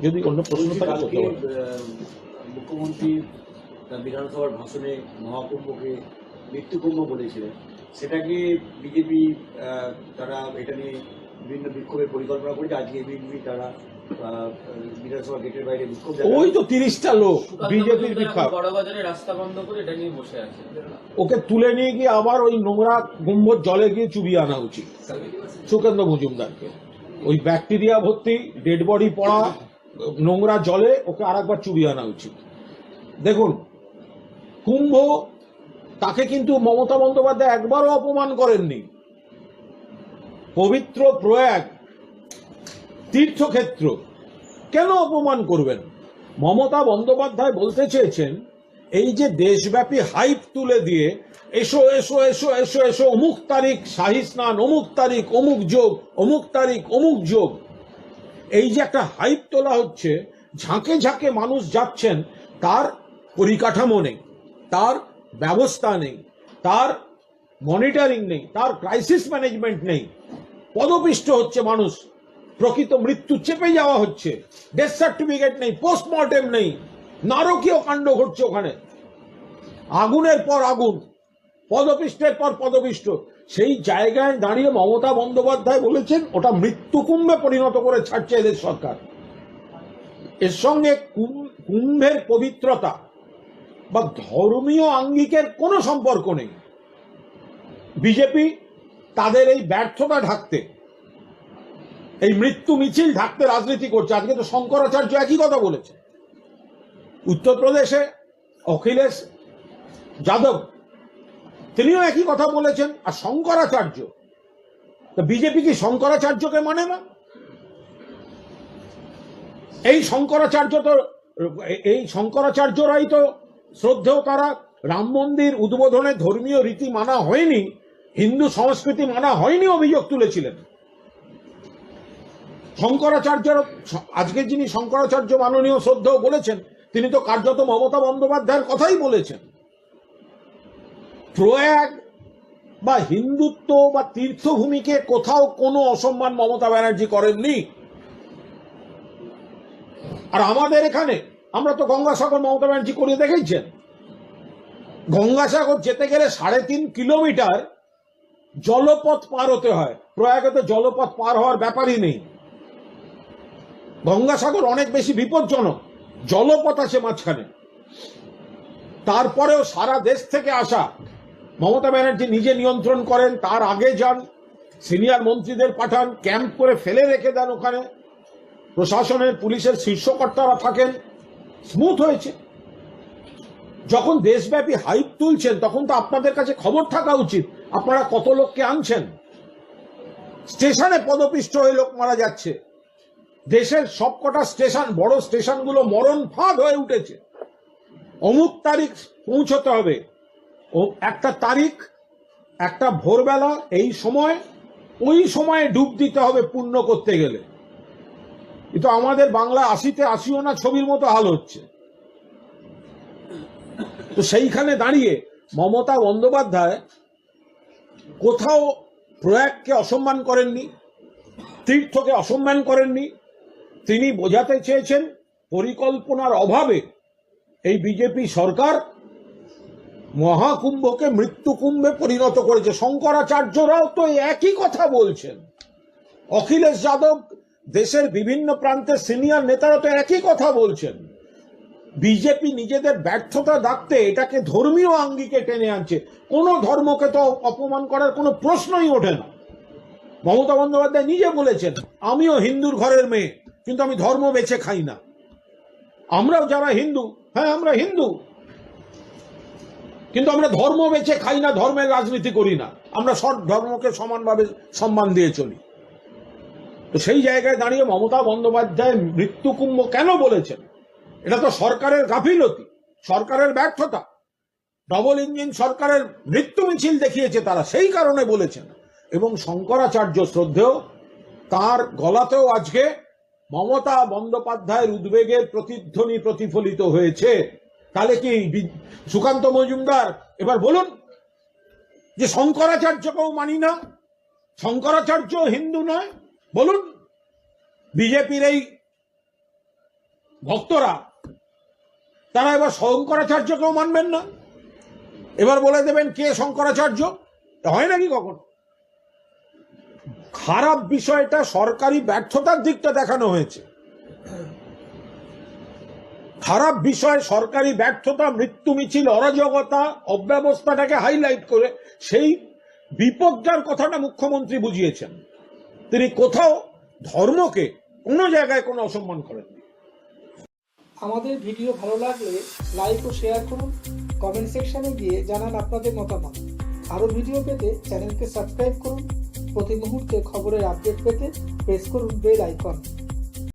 যদি অন্য প্রশ্ন থাকে করতে পারেন। মুখ্যমন্ত্রী তার বিধানসভার ভাষণে মহাকুম্ভকে মৃত্যুকুম্ভ বলেছিলেন, সেটাকে বিজেপি তারা এটা নিয়ে বিভিন্ন বিক্ষোভের পরিকল্পনা করেছে। আজকে বিজেপি তারা বিধানসভা গেটের বাইরে বিক্ষোভ, ওই তো 30টা লোক বিজেপির বিক্ষোভ, বড়বাজারে রাস্তা বন্ধ করে এটা নিয়ে বসে আছে। ওকে তুলে নিয়ে গিয়ে আবার ওই নোংরা গম্বুজ জলে গিয়ে চুবিয়ে আনা উচিত সুকেন্দ্র মজুমদারকে। ওই ব্যাকটেরিয়া ভর্তি ডেড বডি পড়া নোংরা জলে ওকে আরেকবার চুবিয়ে আনা উচিত। দেখুন, কুম্ভ তাকে কিন্তু মমতা বন্দ্যোপাধ্যায় একবারও অপমান করেননি। পবিত্র প্রয়াগ তীর্থক্ষেত্র, কেন অপমান করবেন? মমতা বন্দ্যোপাধ্যায় বলতে চেয়েছেন এই যে দেশব্যাপী হাইপ তুলে দিয়ে এসো এসো এসো এসো এসো, অমুক তারিখ শাহী স্নান, অমুক তারিখ অমুক যোগ, অমুক তারিখ অমুক যোগ, এই যে একটা হাইপ তোলা হচ্ছে, ঝাঁকে ঝাঁকে মানুষ যাচ্ছেন, তার পরিকাঠামো নেই, তার ব্যবস্থা নেই, তার মনিটরিং নেই, তার ক্রাইসিস ম্যানেজমেন্ট নেই। পদপিষ্ট হচ্ছে মানুষ, প্রকৃত মৃত্যু চেপে যাওয়া হচ্ছে, ডেথ সার্টিফিকেট নেই, পোস্টমর্টেম নেই, নারকীয় কাণ্ড ঘটছে ওখানে, আগুনের পর আগুন, পদপিষ্টের পর পদপিষ্ট। সেই জায়গায় দাঁড়িয়ে মমতা বন্দ্যোপাধ্যায় বলেছেন ওটা মৃত্যুকুম্ভে পরিণত করে ছাড়ছে এদের সরকার। এর সঙ্গে কুম্ভের পবিত্রতা বা ধর্মীয় আঙ্গিকের কোনো সম্পর্ক নেই। বিজেপি তাদের এই ব্যর্থতা ঢাকতে, এই মৃত্যু মিছিল ঢাকতে রাজনীতি করছে। আজকে তো শঙ্করাচার্য একই কথা বলেছে, উত্তরপ্রদেশে অখিলেশ যাদব তিনিও একই কথা বলেছেন। আর শঙ্করাচার্য, বিজেপি কি শঙ্করাচার্যকে মানে না? এই শঙ্করাচার্যরাই তো শ্রদ্ধেয়, তারা রাম মন্দির উদ্বোধনে ধর্মীয় রীতি মানা হয়নি, হিন্দু সংস্কৃতি মানা হয়নি অভিযোগ তুলেছিলেন। শঙ্করাচার্য, আজকে যিনি শঙ্করাচার্য মাননীয় শ্রদ্ধেয় বলেছেন, তিনি তো কার্যত মমতা বন্দ্যোপাধ্যায়ের কথাই বলেছেন। প্রয়াগ বা হিন্দুত্ব বা তীর্থভূমিকে কোথাও কোনো অসম্মান মমতা ব্যানার্জি করেননি। আর আমাদের এখানে আমরা তো গঙ্গাসাগর মমতা ব্যানার্জি করে দেখেছেন। গঙ্গাসাগর যেতে গেলে 3.5 কিলোমিটার জলপথ পার হতে হয়, প্রয়াগে তো জলপথ পার হওয়ার ব্যাপারই নেই। গঙ্গাসাগর অনেক বেশি বিপজ্জনক, জলপথ আছে মাঝখানে। তারপরেও সারা দেশ থেকে আসা, মমতা ব্যানার্জি নিজে নিয়ন্ত্রণ করেন, তার আগে যান, সিনিয়র মন্ত্রীদের পাঠান, ক্যাম্প করে ফেলে রেখে দেন ওখানে, প্রশাসনের পুলিশের শীর্ষকর্তারা থাকেন, স্মুথ হয়েছে। যখন দেশব্যাপী হাইপ তুলছেন তখন তো আপনাদের কাছে খবর থাকা উচিত আপনারা কত লোককে আনছেন। স্টেশনে পদপিষ্ট হয়ে লোক মারা যাচ্ছে, দেশের সবকটা স্টেশন, বড় স্টেশনগুলো মরণ ফাঁদ হয়ে উঠেছে। অমুক তারিখ পৌঁছতে হবে, ও একটা তারিখ, একটা ভোরবেলা, এই সময়, ওই সময়ে ডুব দিতে হবে পূর্ণ করতে গেলে। কিন্তু আমাদের বাংলা 80-তে 80ও না ছবির মতো হাল হচ্ছে। তো সেইখানে দাঁড়িয়ে মমতা বন্দ্যোপাধ্যায় কোথাও প্রয়াগকে অসম্মান করেননি, তীর্থকে অসম্মান করেননি। তিনি বোঝাতে চেয়েছেন পরিকল্পনার অভাবে এই বিজেপি সরকার মহাকুম্ভকে মৃত্যুকুম্ভে পরিণত করেছে। শঙ্করাচার্যরাও তো একই কথা বলছেন, অখিলেশ যাদব, দেশের বিভিন্ন প্রান্তের সিনিয়র নেতারা তো একই কথা বলছেন। বিজেপি নিজেদের ব্যর্থতা ডাকতে এটাকে ধর্মীয় আঙ্গিকে টেনে আনছে। কোনো ধর্মকে তো অপমান করার কোনো প্রশ্নই ওঠে না। মমতা বন্দ্যোপাধ্যায় নিজে বলেছেন, আমিও হিন্দুর ঘরের মেয়ে, কিন্তু আমি ধর্ম বেছে খাই না। আমরাও যারা হিন্দু, হ্যাঁ আমরা হিন্দু, কিন্তু আমরা ধর্ম বেছে খাই না, ধর্মের রাজনীতি করি না, আমরা সব ধর্মকে সমানভাবে সম্মান দিয়ে চলি। তো সেই জায়গায় দাঁড়িয়ে মমতা বন্দ্যোপাধ্যায় মৃত্যুকুম্ভ কেন বলেছেন? এটা তো সরকারের গাফিলতি, সরকারের ব্যর্থতা। ডবল ইঞ্জিন সরকারের মৃত্যু মিছিল দেখিয়েছে তারা, সেই কারণে বলেছেন। এবং শঙ্করাচার্য শ্রদ্ধেয়, তার গলাতেও আজকে মমতা বন্দ্যোপাধ্যায়ের উদ্বেগের প্রতিধ্বনি প্রতিফলিত হয়েছে। তাহলে কি সুকান্ত মজুমদার এবার বলুন যে শঙ্করাচার্যকেও মানি না, শঙ্করাচার্য হিন্দু নয়? বলুন, বিজেপির এই ভক্তরা, তারা এবার শঙ্করাচার্যকেও মানবেন না, এবার বলে দেবেন কে শঙ্করাচার্য। হয় নাকি কখন? খারাপ বিষয়টা সরকারি ব্যর্থতার দিকটা দেখানো হয়েছে, খারাপ বিষয় সরকারি ব্যর্থতা, মৃত্যু মিছিল, অরাজকতা, অব্যবস্থাটাকে হাইলাইট করে সেই বিপদটার কথাটা মুখ্যমন্ত্রী বুঝিয়েছেন। তিনি কোথাও ধর্মকে কোনো জায়গায় কোনো অসম্মান করেননি। আমাদের ভিডিও ভালো লাগলে লাইক ও শেয়ার করুন, কমেন্ট সেকশনে গিয়ে জানান আপনাদের মতামত। আরও ভিডিও পেতে চ্যানেলকে সাবস্ক্রাইব করুন। প্রতি মুহূর্তে খবরের আপডেট পেতে প্রেস করুন বেল আইকন।